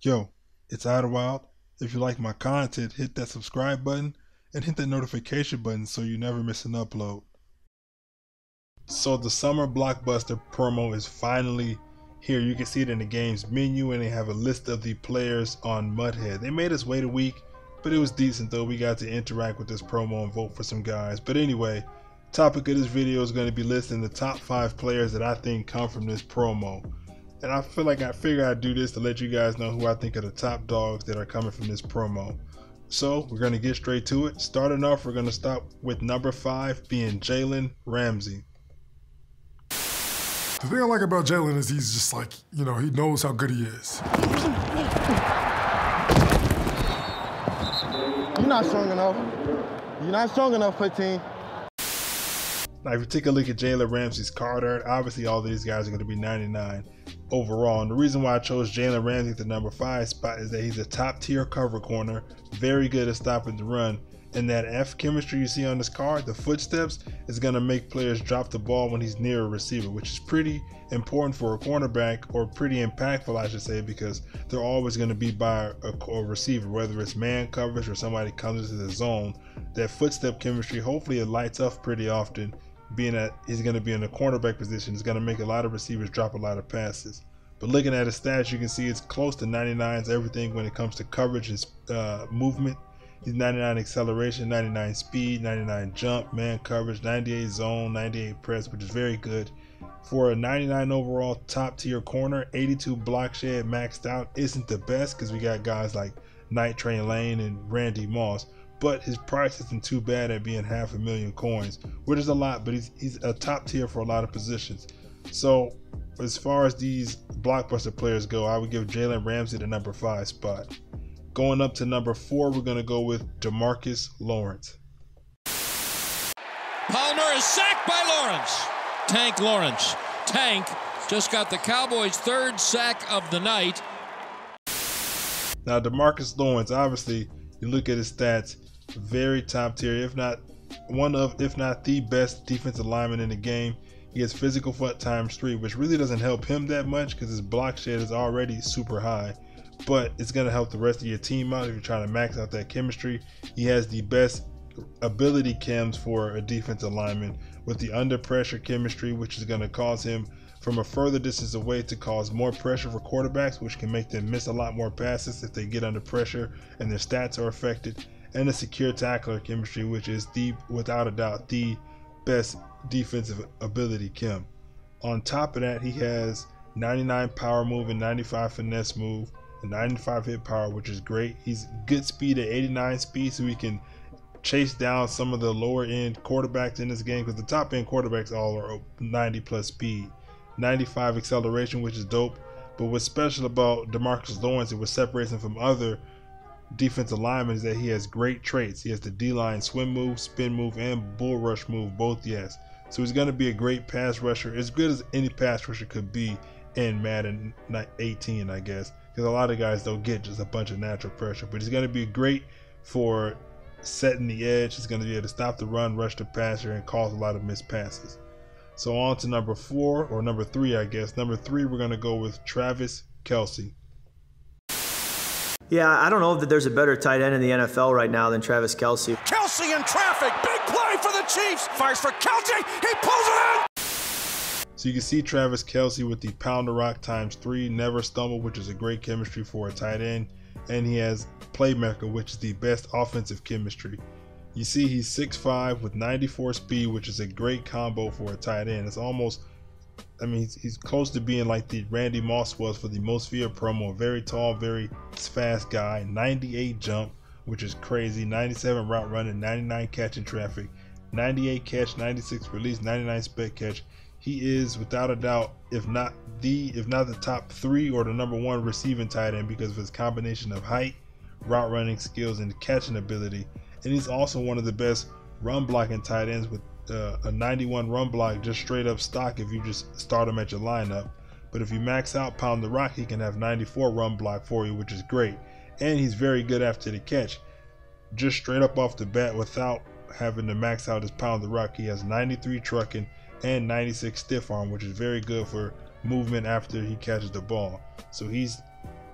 Yo, it's IDOLWILD. If you like my content, hit that subscribe button and hit that notification button so you never miss an upload. So the Summer Blockbuster promo is finally here. You can see it in the game's menu, and they have a list of the players on Mudhead. They made us wait a week, but it was decent though. We got to interact with this promo and vote for some guys. But anyway, topic of this video is going to be listing the top 5 players that I think come from this promo. And I figure I'd do this to let you guys know who I think are the top dogs that are coming from this promo. So we're going to get straight to it. Starting off, we're going to start with number 5 being Jalen Ramsey. The thing I like about Jalen is he's just like, he knows how good he is. You're not strong enough. You're not strong enough, 15. Now, if you take a look at Jalen Ramsey's card art, obviously all of these guys are going to be 99 overall. And the reason why I chose Jalen Ramsey at the number 5 spot is that he's a top tier cover corner, very good at stopping the run. And that F chemistry you see on this card, the footsteps, is going to make players drop the ball when he's near a receiver, which is pretty important for a cornerback, or pretty impactful, I should say, because they're always going to be by a receiver, whether it's man coverage or somebody comes into the zone. That footstep chemistry, hopefully it lights up pretty often. Being that he's going to be in the cornerback position, is going to make a lot of receivers drop a lot of passes. But looking at his stats, you can see it's close to 99s everything when it comes to coverage and movement. He's 99 acceleration, 99 speed, 99 jump, man coverage, 98 zone, 98 press, which is very good. For a 99 overall top tier corner, 82 block shed maxed out isn't the best, because we got guys like Night Train Lane and Randy Moss. But his price isn't too bad at being 500,000 coins, which is a lot, but he's a top tier for a lot of positions. So as far as these blockbuster players go, I would give Jalen Ramsey the number 5 spot. Going up to number 4, we're going to go with DeMarcus Lawrence. Palmer is sacked by Lawrence. Tank Lawrence. Tank just got the Cowboys' 3rd sack of the night. Now DeMarcus Lawrence, obviously, you look at his stats, very top tier, if not the best defensive lineman in the game. He has physical foot ×3, which really doesn't help him that much because his block shed is already super high, but it's going to help the rest of your team out if you're trying to max out that chemistry. He has the best ability chems for a defensive lineman with the under pressure chemistry, which is going to cause him from a further distance away to cause more pressure for quarterbacks, which can make them miss a lot more passes if they get under pressure and their stats are affected. And the secure tackler chemistry, which is without a doubt the best defensive ability chem. On top of that, he has 99 power move and 95 finesse move and 95 hit power, which is great. He's good speed at 89 speed, so he can chase down some of the lower end quarterbacks in this game, because the top end quarterbacks all are 90 plus speed. 95 acceleration, which is dope. But what's special about DeMarcus Lawrence, and what separates him from other defensive linemen, is that he has great traits. He has the D-line swim move, spin move, and bull rush move, both yes. So he's going to be a great pass rusher, as good as any pass rusher could be in Madden 18, I guess, because a lot of guys don't get just a bunch of natural pressure. But he's going to be great for setting the edge. He's going to be able to stop the run, rush the passer, and cause a lot of missed passes. So on to number 4, or number 3, I guess. Number 3, we're going to go with Travis Kelce. Yeah, I don't know that there's a better tight end in the NFL right now than Travis Kelce. Kelce in traffic, big play for the Chiefs. Fires for Kelce, he pulls it in. So you can see Travis Kelce with the pound the rock ×3, never stumble, which is a great chemistry for a tight end. And he has playmaker, which is the best offensive chemistry. You see he's 6'5" with 94 speed, which is a great combo for a tight end. It's almost, he's close to being like the Randy Moss was for the most feared promo. A very tall, very fast guy. 98 jump, which is crazy. 97 route running, 99 catch in traffic, 98 catch, 96 release, 99 spec catch. He is without a doubt, if not the top 3 or the number 1 receiving tight end, because of his combination of height, route running skills, and catching ability. And he's also one of the best run blocking tight ends with a 91 run block, just straight up stock if you just start him at your lineup. But if you max out pound the rock, he can have 94 run block for you, which is great. And he's very good after the catch. Just straight up off the bat, without having to max out his pound the rock, he has 93 trucking and 96 stiff arm, which is very good for movement after he catches the ball. So he's,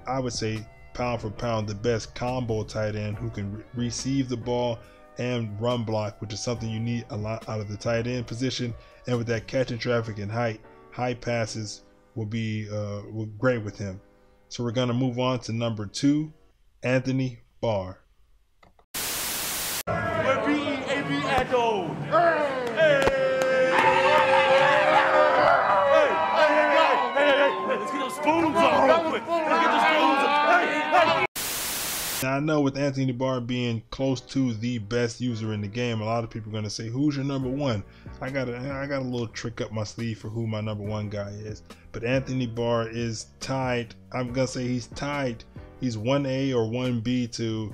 I would say, pound for pound the best combo tight end who can receive the ball and run block, which is something you need a lot out of the tight end position. And with that catching traffic and height, high passes will be great with him. So we're going to move on to number 2, Anthony Barr. We're beating AB Adol. Let's get those spoons on real quick. Let's get the spoons on. Now I know with Anthony Barr being close to the best user in the game, a lot of people are going to say, who's your number 1? I got a little trick up my sleeve for who my number 1 guy is. But Anthony Barr is tied. I'm going to say he's tied. He's 1A or 1B to,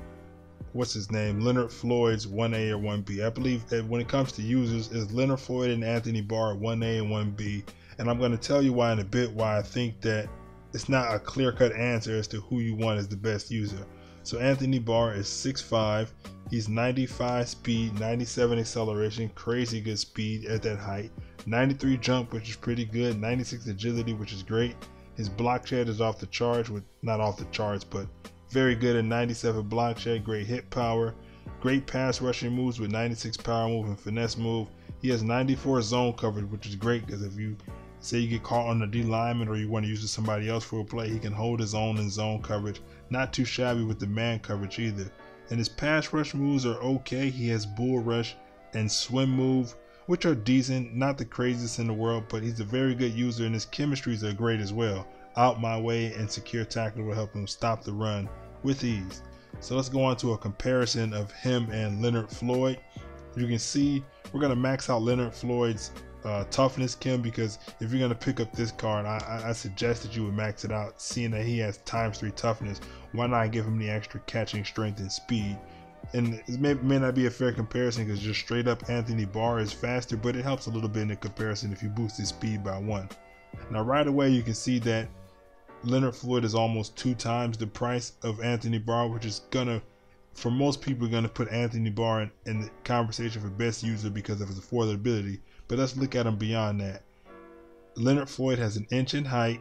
what's his name, Leonard Floyd's 1A or 1B. I believe that when it comes to users, is Leonard Floyd and Anthony Barr 1A and 1B. And I'm going to tell you why in a bit, why I think that it's not a clear-cut answer as to who you want as the best user. So Anthony Barr is 6'5", he's 95 speed, 97 acceleration, crazy good speed at that height, 93 jump, which is pretty good, 96 agility, which is great. His block shed is off the charts, not off the charts, but very good at 97 block shed, great hit power, great pass rushing moves with 96 power move and finesse move. He has 94 zone coverage, which is great because if you say you get caught on the D lineman or you want to use somebody else for a play, he can hold his own in zone coverage. Not too shabby with the man coverage either. And his pass rush moves are okay. He has bull rush and swim move, which are decent, not the craziest in the world, but he's a very good user and his chemistries are great as well. Out my way and secure tackle will help him stop the run with ease. So let's go on to a comparison of him and Leonard Floyd. You can see we're going to max out Leonard Floyd's toughness, Kim, because if you're going to pick up this card, I suggest that you would max it out, seeing that he has ×3 toughness. Why not give him the extra catching strength and speed? And it may not be a fair comparison because just straight up Anthony Barr is faster, but it helps a little bit in the comparison if you boost his speed by 1. Now right away you can see that Leonard Floyd is almost 2 times the price of Anthony Barr, which is gonna, for most people, gonna put Anthony Barr in the conversation for best user because of his affordability. But let's look at him beyond that. Leonard Floyd has 1 inch in height.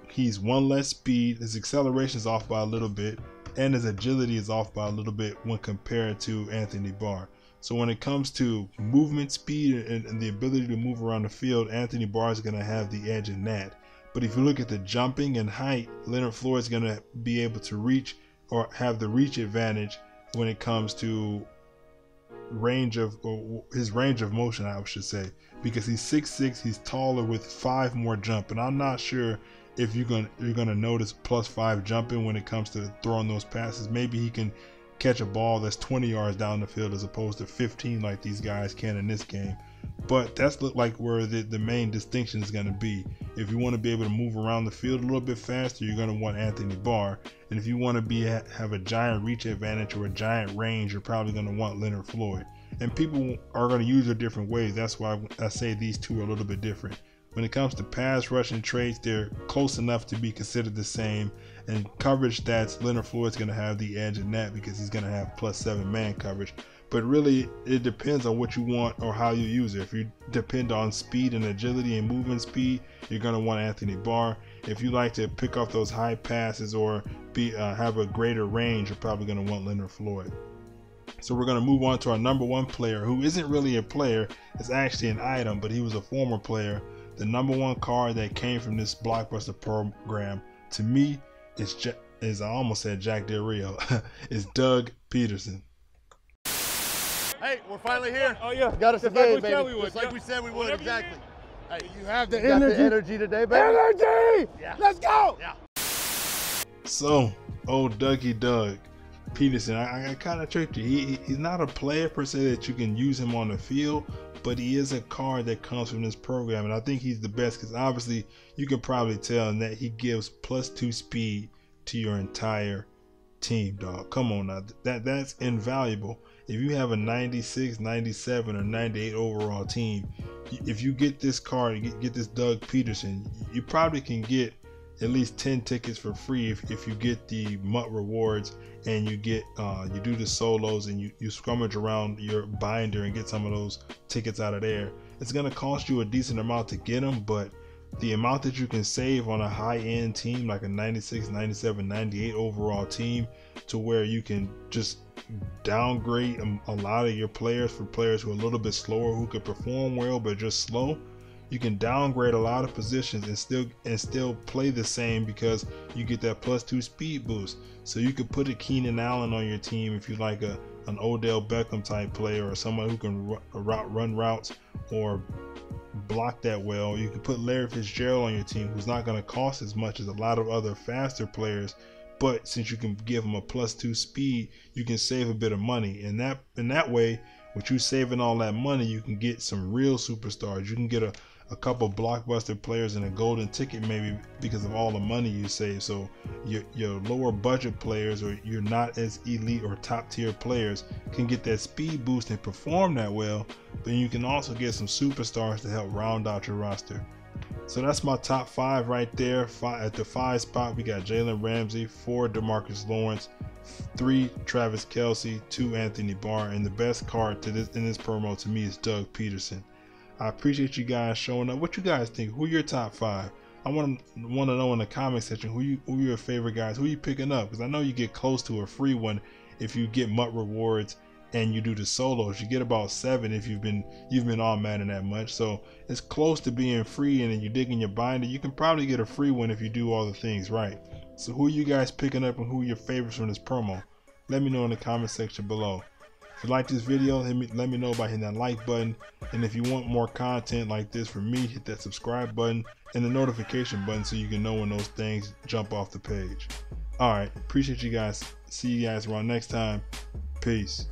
He's 1 less speed. His acceleration is off by a little bit, and his agility is off by a little bit when compared to Anthony Barr. So when it comes to movement speed and the ability to move around the field, Anthony Barr is going to have the edge in that. But if you look at the jumping and height, Leonard Floyd is going to be able to reach or have the reach advantage when it comes to his range of motion, I should say, because he's 6'6", he's taller with 5 more jump, and I'm not sure if you're gonna notice +5 jumping when it comes to throwing those passes. Maybe he can catch a ball that's 20 yards down the field as opposed to 15 like these guys can in this game. But that's look like where the main distinction is going to be. If you want to be able to move around the field a little bit faster, you're going to want Anthony Barr. And if you want to have a giant reach advantage or a giant range, you're probably going to want Leonard Floyd. And people are going to use it different ways. That's why I say these two are a little bit different. When it comes to pass rushing traits, they're close enough to be considered the same. And coverage stats, Leonard Floyd's going to have the edge in that because he's going to have +7 man coverage. But really, it depends on what you want or how you use it. If you depend on speed and agility and movement speed, you're going to want Anthony Barr. If you like to pick off those high passes or have a greater range, you're probably going to want Leonard Floyd. So we're going to move on to our number 1 player, who isn't really a player. It's actually an item, but he was a former player. The number 1 card that came from this Blockbuster program, to me, is I almost said Jack Del Rio, is Doug Peterson. Hey, we're finally here. Oh yeah, Got us just again, like we baby. said we would. Just like we said we would, Whatever you exactly. Hey, You have the you got energy. the energy today, baby. Energy! Yeah. Let's go! Yeah. So, old Dougie Doug Peterson, I kind of tricked you. He's not a player per se that you can use him on the field, but he is a card that comes from this program, and I think he's the best because obviously you can probably tell in that he gives +2 speed to your entire team, dog. Come on now, that's invaluable. If you have a 96, 97, or 98 overall team, if you get this card, get this Doug Peterson, you probably can get at least 10 tickets for free if you get the MUT rewards and you get you do the solos and you scrummage around your binder and get some of those tickets out of there. It's going to cost you a decent amount to get them, but the amount that you can save on a high-end team like a 96, 97, 98 overall team, to where you can just downgrade a lot of your players for players who are a little bit slower, who could perform well but just slow. You can downgrade a lot of positions and still play the same, because you get that +2 speed boost. So you could put a Keenan Allen on your team if you like an Odell Beckham type player, or someone who can run routes or block that well. You can put Larry Fitzgerald on your team, who's not going to cost as much as a lot of other faster players, but since you can give him a +2 speed, you can save a bit of money. And that way, with you saving all that money, you can get some real superstars. You can get a couple blockbuster players and a golden ticket maybe, because of all the money you save. So your lower budget players, or you're not as elite or top tier players, can get that speed boost and perform that well, but you can also get some superstars to help round out your roster. So that's my top 5 right there. At the 5 spot, we got Jalen Ramsey, 4 DeMarcus Lawrence, 3 Travis Kelce, 2 Anthony Barr, and the best card in this promo to me is Doug Peterson. I appreciate you guys showing up. What you guys think? Who are your top 5? I want to know in the comment section who your favorite guys. Who you picking up? Because I know you get close to a free one if you get MUT rewards and you do the solos. You get about 7 if you've been on Madden that much. So it's close to being free, and then you dig in your binder, you can probably get a free one if you do all the things right. So who are you guys picking up, and who are your favorites from this promo? Let me know in the comment section below. If you like this video, let me know by hitting that like button. And if you want more content like this from me, hit that subscribe button and the notification button so you can know when those things jump off the page. Alright, appreciate you guys. See you guys around next time. Peace.